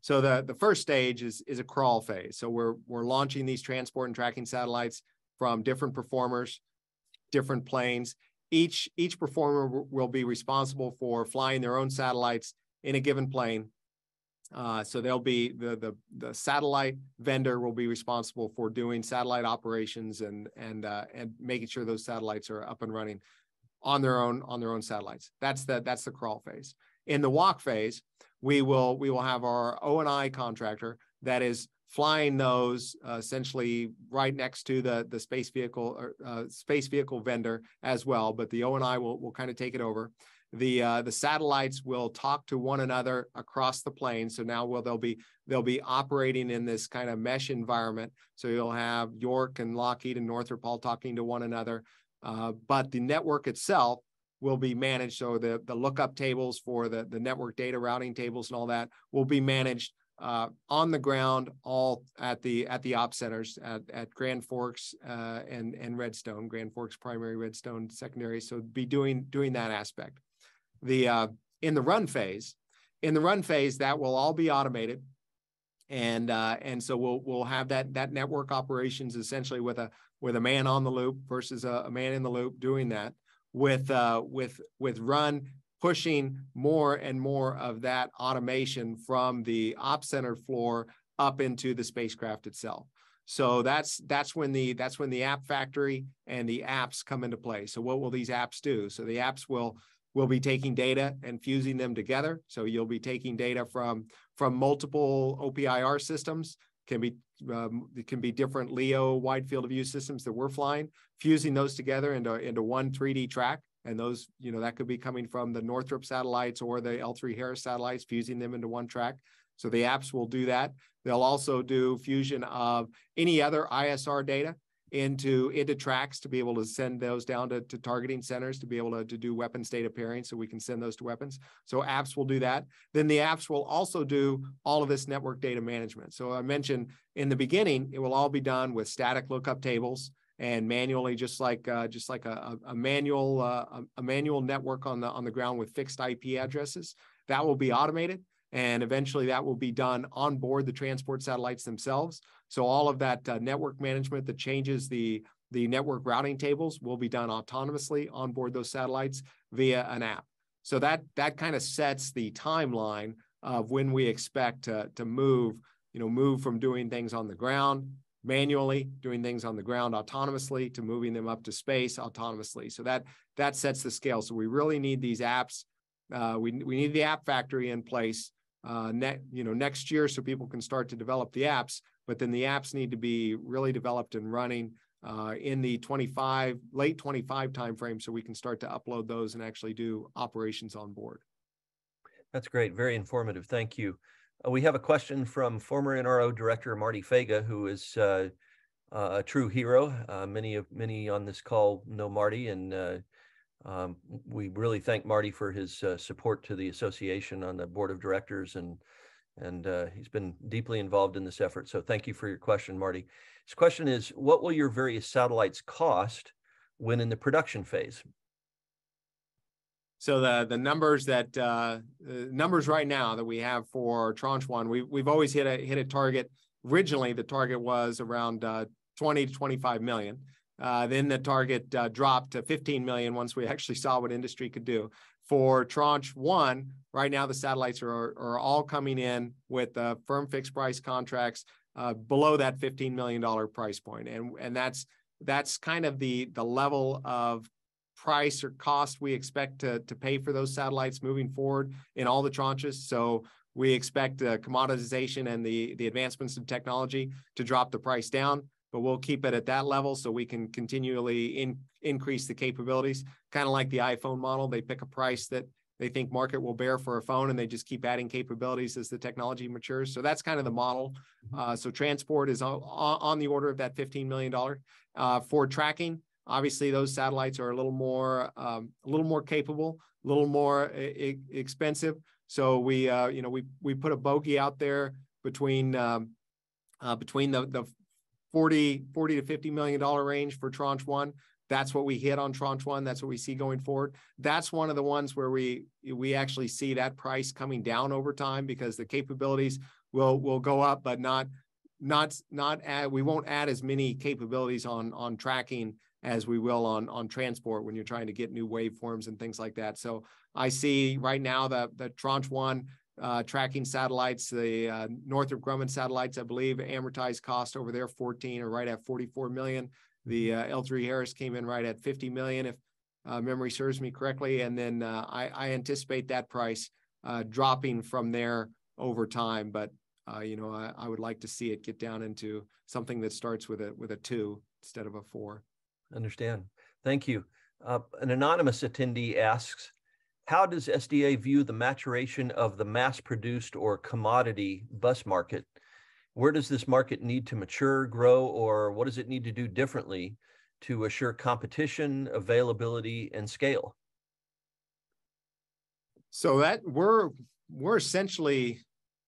So the first stage is a crawl phase. So we're launching these transport and tracking satellites from different performers, different planes. Each performer will be responsible for flying their own satellites in a given plane. So they'll be the satellite vendor will be responsible for doing satellite operations and making sure those satellites are up and running on their own satellites. That's the crawl phase. In the walk phase, we will have our O&I contractor that is flying those essentially right next to the space vehicle vendor as well. But the O&I will kind of take it over. The satellites will talk to one another across the plane. So now they'll be operating in this kind of mesh environment. So you'll have York and Lockheed and Northrop all talking to one another. But the network itself will be managed. So the lookup tables for the network data routing tables and all that will be managed on the ground, all at the ops centers at Grand Forks and Redstone. Grand Forks primary, Redstone secondary. So be doing that aspect. In the run phase, that will all be automated, and so we'll have that network operations essentially with a man on the loop versus a man in the loop doing that, with run pushing more and more of that automation from the ops center floor up into the spacecraft itself. So that's when the app factory and the apps come into play. So what will these apps do? So the apps will be taking data and fusing them together. So you'll be taking data from multiple OPIR systems. It can be different LEO wide field of view systems that we're flying, fusing those together into one 3D track. And those, that could be coming from the Northrop satellites or the L3 Harris satellites, fusing them into one track. So the apps will do that. They'll also do fusion of any other ISR data into tracks to be able to send those down to targeting centers to be able to do weapon state pairing, so we can send those to weapons. So apps will do that. Then the apps will also do all of this network data management. So I mentioned in the beginning, it will all be done with static lookup tables and manually, just like a manual network on the ground with fixed IP addresses. That will be automated, and eventually that will be done on board the transport satellites themselves. So all of that network management that changes the network routing tables will be done autonomously on board those satellites via an app. So that kind of sets the timeline of when we expect to move from doing things on the ground manually, doing things on the ground autonomously, to moving them up to space autonomously. So that sets the scale. So we really need these apps. We need the app factory in place next year, so people can start to develop the apps. But then the apps need to be really developed and running in the late 25 timeframe, so we can start to upload those and actually do operations on board. That's great. Very informative. Thank you. We have a question from former NRO Director Marty Fega, who is a true hero. Many on this call know Marty, and we really thank Marty for his support to the association on the board of directors, and he's been deeply involved in this effort. So thank you for your question, Marty. His question is, what will your various satellites cost when in the production phase? So the numbers numbers right now that we have for Tranche 1, we've always hit a target. Originally, the target was around 20 to 25 million. Then the target dropped to 15 million once we actually saw what industry could do. For Tranche 1, right now the satellites are all coming in with firm fixed price contracts below that $15 million price point, and that's kind of the level of price or cost we expect to pay for those satellites moving forward in all the tranches. So we expect commoditization and the advancements in technology to drop the price down, but we'll keep it at that level so we can continually increase the capabilities. Kind of like the iPhone model, they pick a price that they think market will bear for a phone, and they just keep adding capabilities as the technology matures. So that's kind of the model. So transport is on the order of that $15 million. For tracking, obviously those satellites are a little more capable, a little more expensive. So we put a bogey out there between the 40 to $50 million range for Tranche 1. That's what we hit on Tranche 1. That's what we see going forward. That's one of the ones where we actually see that price coming down over time, because the capabilities will go up, but we won't add as many capabilities on tracking as we will on transport when you're trying to get new waveforms and things like that. So I see right now the Tranche 1 tracking satellites, the Northrop Grumman satellites, I believe amortized cost over there 14 or right at 44 million. The L3 Harris came in right at 50 million, if memory serves me correctly. And then I anticipate that price dropping from there over time. But I would like to see it get down into something that starts with a 2 instead of a 4. Understand. Thank you. An anonymous attendee asks, how does SDA view the maturation of the mass-produced or commodity bus market? Where does this market need to mature, grow, or what does it need to do differently to assure competition, availability, and scale? So that we're essentially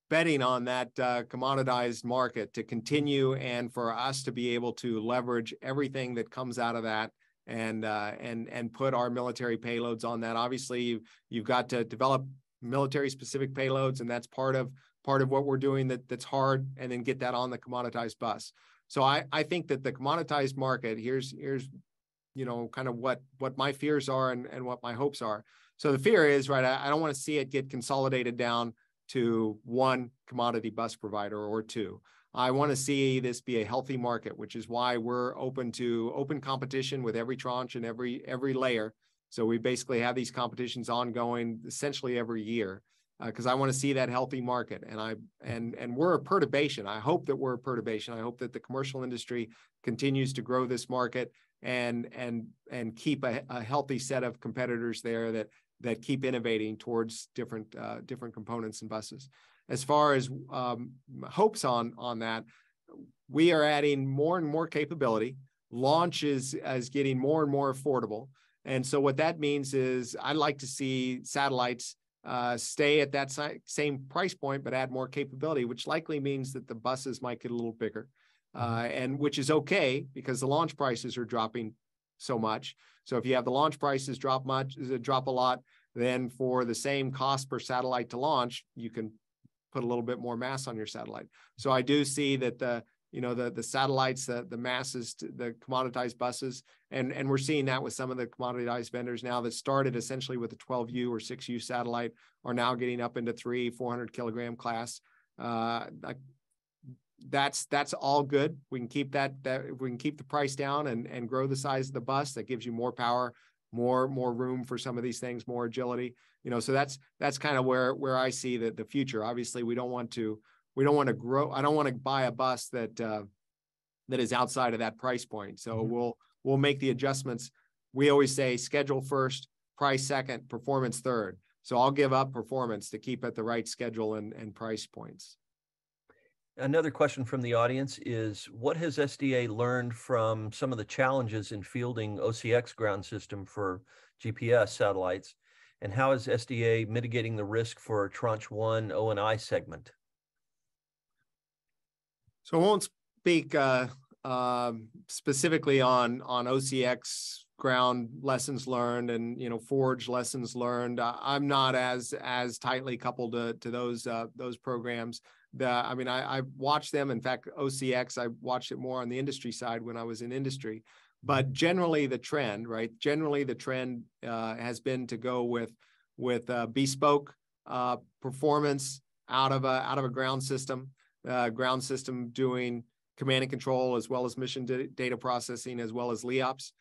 betting on that commoditized market to continue, and for us to be able to leverage everything that comes out of that, and put our military payloads on that. Obviously, you've got to develop military specific payloads, and that's part of what we're doing that's hard, and then get that on the commoditized bus. So I think that the commoditized market, here's kind of what my fears are and what my hopes are. So the fear is, right, I don't want to see it get consolidated down to one commodity bus provider or 2. I want to see this be a healthy market, which is why we're open to open competition with every tranche and every layer. So we basically have these competitions ongoing essentially every year, because I want to see that healthy market. And we're a perturbation. I hope that we're a perturbation. I hope that the commercial industry continues to grow this market and keep a healthy set of competitors there that keep innovating towards different components and buses. As far as hopes on that, we are adding more and more capability. Launch is getting more and more affordable. And so what that means is I'd like to see satellites stay at that same price point, but add more capability, which likely means that the buses might get a little bigger, and which is okay because the launch prices are dropping so much. So if you have the launch prices drop a lot, then for the same cost per satellite to launch, you can put a little bit more mass on your satellite. So I do see that the satellites, the masses, the commoditized buses, and we're seeing that with some of the commoditized vendors now that started essentially with a 12U or 6U satellite are now getting up into 300-400 kilogram class. That's all good. We can keep we can keep the price down and grow the size of the bus. That gives you more power, more room for some of these things, more agility. So that's kind of where I see the future. Obviously, we don't want to grow. I don't want to buy a bus that is outside of that price point. So we'll make the adjustments. We always say schedule first, price second, performance third. So I'll give up performance to keep at the right schedule and price points. Another question from the audience is, what has SDA learned from some of the challenges in fielding OCX ground system for GPS satellites? And how is SDA mitigating the risk for Tranche 1 O&I segment? So I won't speak specifically on OCX ground lessons learned and Forge lessons learned. I'm not as tightly coupled to those programs. I watched them. In fact, OCX, I watched it more on the industry side when I was in industry. But generally, the trend, right? Generally, the trend has been to go with bespoke performance out of a ground system. Ground system doing command and control as well as mission data processing as well as LEOPS.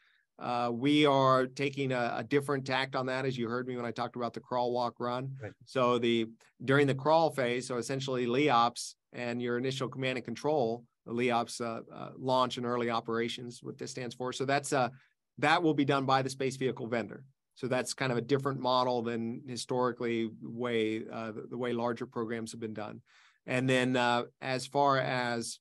We are taking a different tact on that, as you heard me when I talked about the crawl, walk, run. Right. So during the crawl phase, so essentially LEOPS and your initial command and control, the LEOPS launch and early operations, what this stands for. So that will be done by the space vehicle vendor. So that's kind of a different model than historically the way larger programs have been done. And then as far as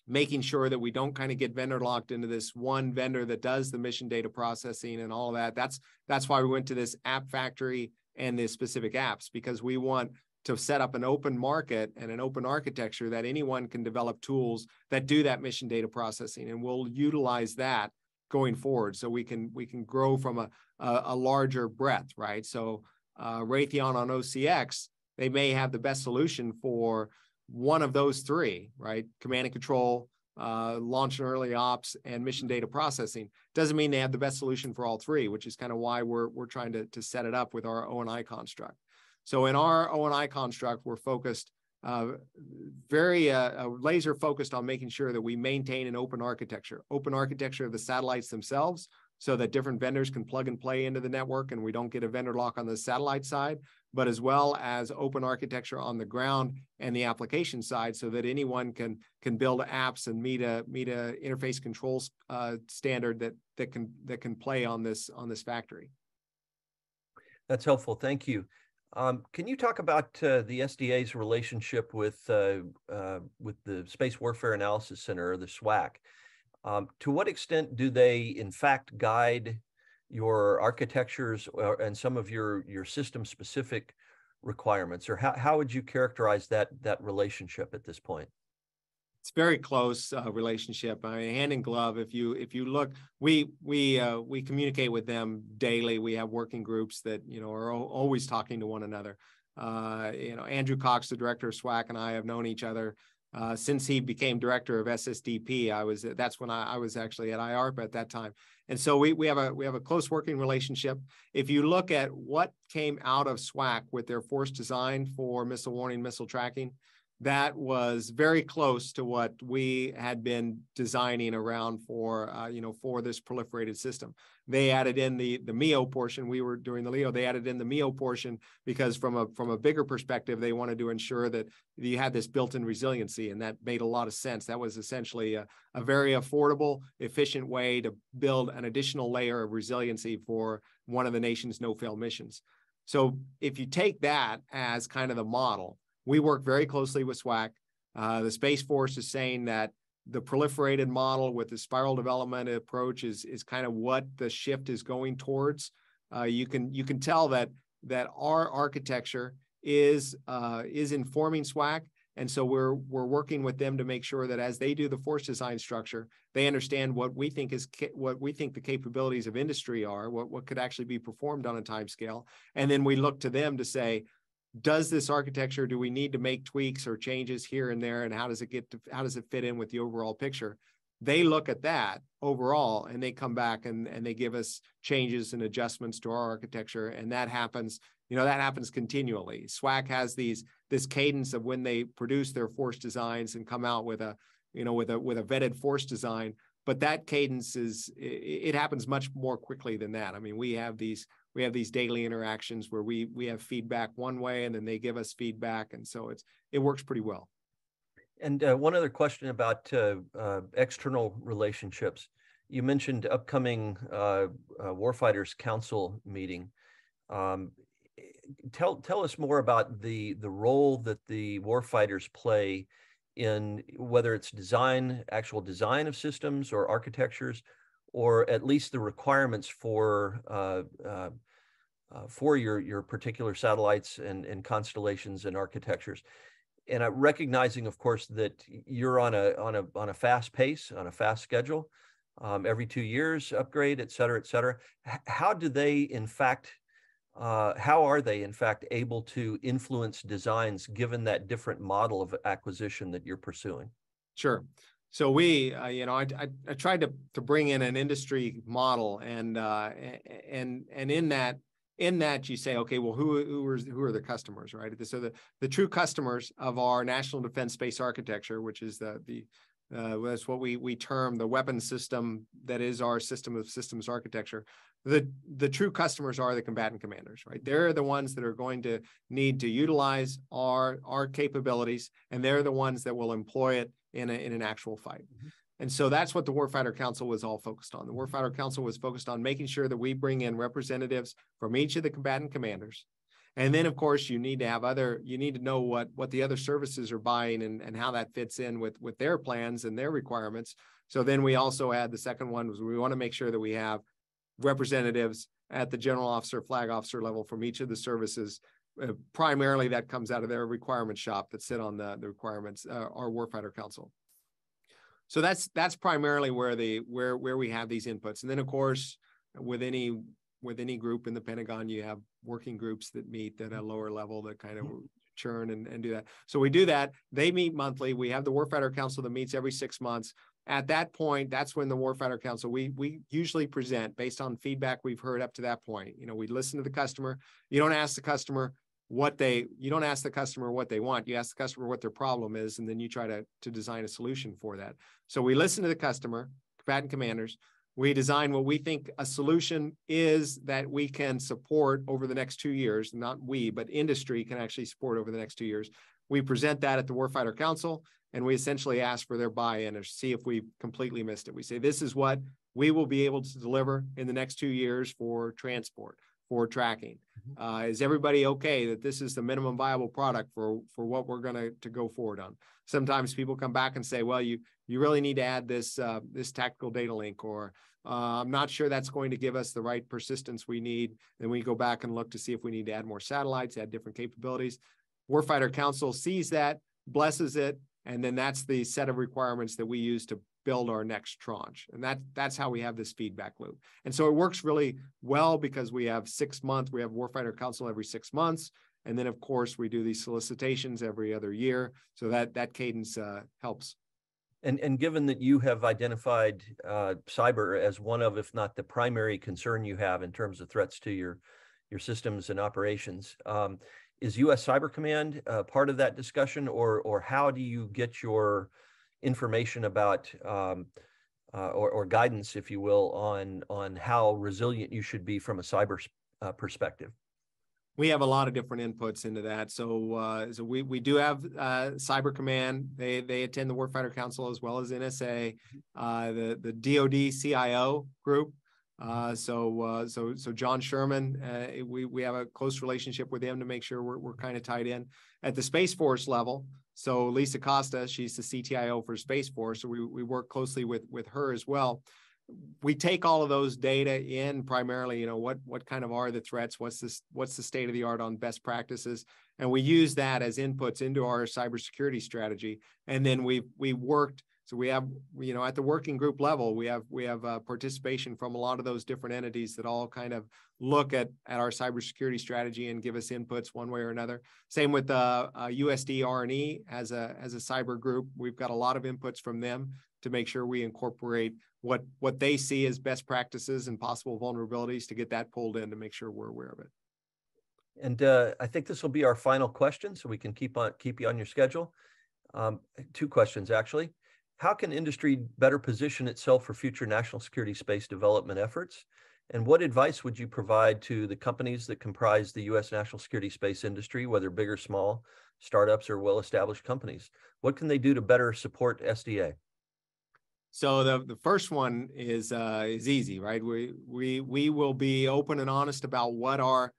making sure that we don't kind of get vendor locked into this one vendor that does the mission data processing and all of that. That's why we went to this app factory and the specific apps, because we want to set up an open market and an open architecture that anyone can develop tools that do that mission data processing, and we'll utilize that going forward so we can grow from a larger breadth, right? So Raytheon on OCX, they may have the best solution for one of those three, right? Command and control, launch and early ops, and mission data processing. Doesn't mean they have the best solution for all three, which is kind of why we're trying to set it up with our O&I construct. So in our O&I construct, we're focused, very laser focused on making sure that we maintain an open architecture of the satellites themselves, so that different vendors can plug and play into the network and we don't get a vendor lock on the satellite side, but as well as open architecture on the ground and the application side, so that anyone can build apps and meet a interface controls standard that can play on this factory. That's helpful. Thank you. Can you talk about the SDA's relationship with the Space Warfare Analysis Center, or the SWAC? To what extent do they, in fact, guide your architectures and some of your system-specific requirements, or how would you characterize that relationship at this point? It's a very close relationship, hand in glove. If you look, we communicate with them daily. We have working groups that are always talking to one another. Andrew Cox, the director of SWAC, and I have known each other since he became director of SSDP. That's when I was actually at IARP at that time, and so we have a close working relationship. If you look at what came out of SWAC with their force design for missile warning, missile tracking, that was very close to what we had been designing around for this proliferated system. They added in the MEO portion. We were doing the LEO. They added in the MEO portion because from a bigger perspective, they wanted to ensure that you had this built-in resiliency, and that made a lot of sense. That was essentially a very affordable, efficient way to build an additional layer of resiliency for one of the nation's no-fail missions. So if you take that as kind of the model, we work very closely with SWAC. The Space Force is saying that the proliferated model with the spiral development approach is kind of what the shift is going towards. You can tell that our architecture is informing SWAC, and so we're working with them to make sure that as they do the force design structure, they understand what we think the capabilities of industry are, what could actually be performed on a time scale, and then we look to them to say, does this architecture, do we need to make tweaks or changes here and there, and how does it fit in with the overall picture? They look at that overall, and they come back and they give us changes and adjustments to our architecture, and that happens continually. SWAC has this cadence of when they produce their force designs and come out with a vetted force design, but that cadence it happens much more quickly than that. I mean, we have these daily interactions where we have feedback one way, and then they give us feedback, and so it works pretty well. And one other question about external relationships. You mentioned upcoming Warfighters Council meeting. Tell us more about the role that the warfighters play in whether it's actual design of systems or architectures, or at least the requirements for your particular satellites and constellations and architectures. And recognizing, of course, that you're on a fast pace, on a fast schedule, every 2 years upgrade, et cetera, et cetera. How are they in fact able to influence designs given that different model of acquisition that you're pursuing? Sure. So I tried to bring in an industry model, and in that you say, okay, well, who are the customers, right? So the true customers of our national defense space architecture, which is that's what we term the weapon system that is our system of systems architecture. The true customers are the combatant commanders, right? They're the ones that are going to need to utilize our capabilities, and they're the ones that will employ it in an actual fight. Mm-hmm. And so that's what the Warfighter Council was all focused on. The Warfighter Council was focused on making sure that we bring in representatives from each of the combatant commanders. And then, of course, you need to know what the other services are buying and how that fits in with their plans and their requirements. So then we also add the second one was we want to make sure that we have representatives at the general officer, flag officer level from each of the services. Primarily that comes out of their requirement shop that sit on the requirements, our Warfighter Council. So that's primarily where we have these inputs. And then, of course, with any group in the Pentagon, you have working groups that meet at a lower level that kind of churn and do that. So we do that. They meet monthly. We have the Warfighter Council that meets every 6 months. At that point, that's when the Warfighter Council, we usually present based on feedback we've heard up to that point. We listen to the customer. You don't ask the customer what they want. You ask the customer what their problem is, and then you try to design a solution for that. So we listen to the customer, combatant commanders. We design what we think a solution is that we can support over the next 2 years. Not we, but industry can actually support over the next 2 years. We present that at the Warfighter Council, and we essentially ask for their buy-in or see if we completely missed it. We say, this is what we will be able to deliver in the next 2 years for transport, for tracking. Is everybody okay that this is the minimum viable product for what we're going to go forward on? Sometimes people come back and say, well, you really need to add this this tactical data link, or I'm not sure that's going to give us the right persistence we need. Then we go back and look to see if we need to add more satellites, add different capabilities. Warfighter Council sees that, blesses it, and then that's the set of requirements that we use to build our next tranche. And that's how we have this feedback loop. And so it works really well because we have 6 months, we have Warfighter Council every 6 months. And then of course we do these solicitations every other year. So that cadence helps. And given that you have identified cyber as one of, if not the primary concern you have in terms of threats to your systems and operations, is U.S. Cyber Command part of that discussion, or how do you get your information about or guidance, if you will, on how resilient you should be from a cyber perspective? We have a lot of different inputs into that. So we do have Cyber Command. They attend the Warfighter Council as well as NSA, the DoD CIO group. So John Sherman, we have a close relationship with him to make sure we're kind of tied in at the Space Force level. So Lisa Costa, she's the CTIO for Space Force. So we work closely with her as well. We take all of those data in primarily, what kind of are the threats? What's the state of the art on best practices? And we use that as inputs into our cybersecurity strategy. And then we worked. So we have, at the working group level, we have participation from a lot of those different entities that all kind of look at our cybersecurity strategy and give us inputs one way or another. Same with USD R&E as a cyber group. We've got a lot of inputs from them to make sure we incorporate what they see as best practices and possible vulnerabilities to get that pulled in to make sure we're aware of it. And I think this will be our final question, so we can keep you on your schedule. 2 questions, actually. How can industry better position itself for future national security space development efforts? And what advice would you provide to the companies that comprise the U.S. national security space industry, whether big or small, startups or well-established companies? What can they do to better support SDA? So the first one is easy, right? We will be open and honest about what our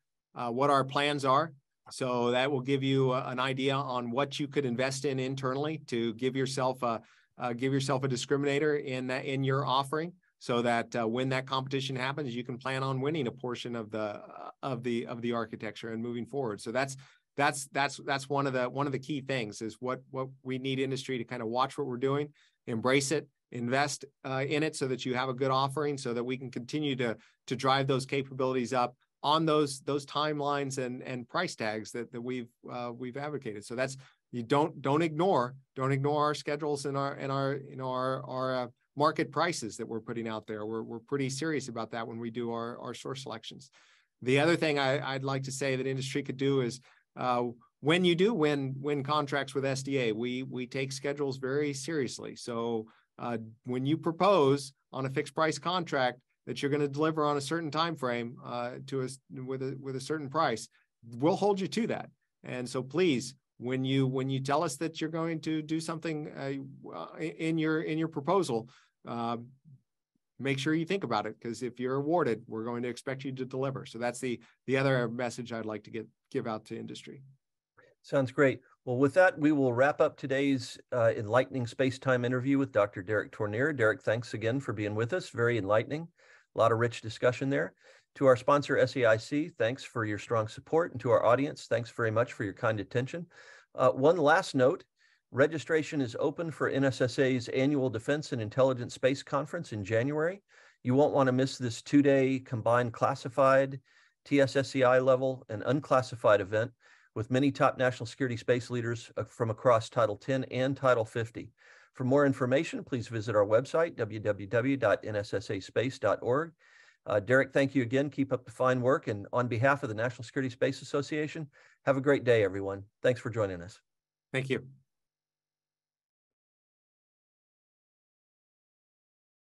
plans are. So that will give you an idea on what you could invest in internally to give yourself a discriminator in your offering, so that when that competition happens, you can plan on winning a portion of the architecture and moving forward. So that's one of the key things is what we need industry to kind of watch what we're doing, embrace it, invest in it so that you have a good offering, so that we can continue to drive those capabilities up on those timelines and price tags that we've advocated. So that's, you don't ignore our schedules and our market prices that we're putting out there. We're pretty serious about that when we do our source selections. The other thing I'd like to say that industry could do is when you do win contracts with SDA, we take schedules very seriously. So when you propose on a fixed price contract that you're going to deliver on a certain time frame with a certain price, we'll hold you to that. And so please, when you tell us that you're going to do something in your proposal, make sure you think about it, because if you're awarded, we're going to expect you to deliver. So that's the other message I'd like to give out to industry. Sounds great. Well, with that, we will wrap up today's enlightening SpaceTime interview with Dr. Derek Tournear. Derek, thanks again for being with us. Very enlightening. A lot of rich discussion there. To our sponsor, SAIC, thanks for your strong support. And to our audience, thanks very much for your kind attention. One last note, registration is open for NSSA's annual Defense and Intelligence Space Conference in January. You won't want to miss this 2-day combined classified, TSSCI level, and unclassified event with many top national security space leaders from across Title 10 and Title 50. For more information, please visit our website, www.nssaspace.org. Derek, thank you again. Keep up the fine work. And on behalf of the National Security Space Association, have a great day, everyone. Thanks for joining us. Thank you.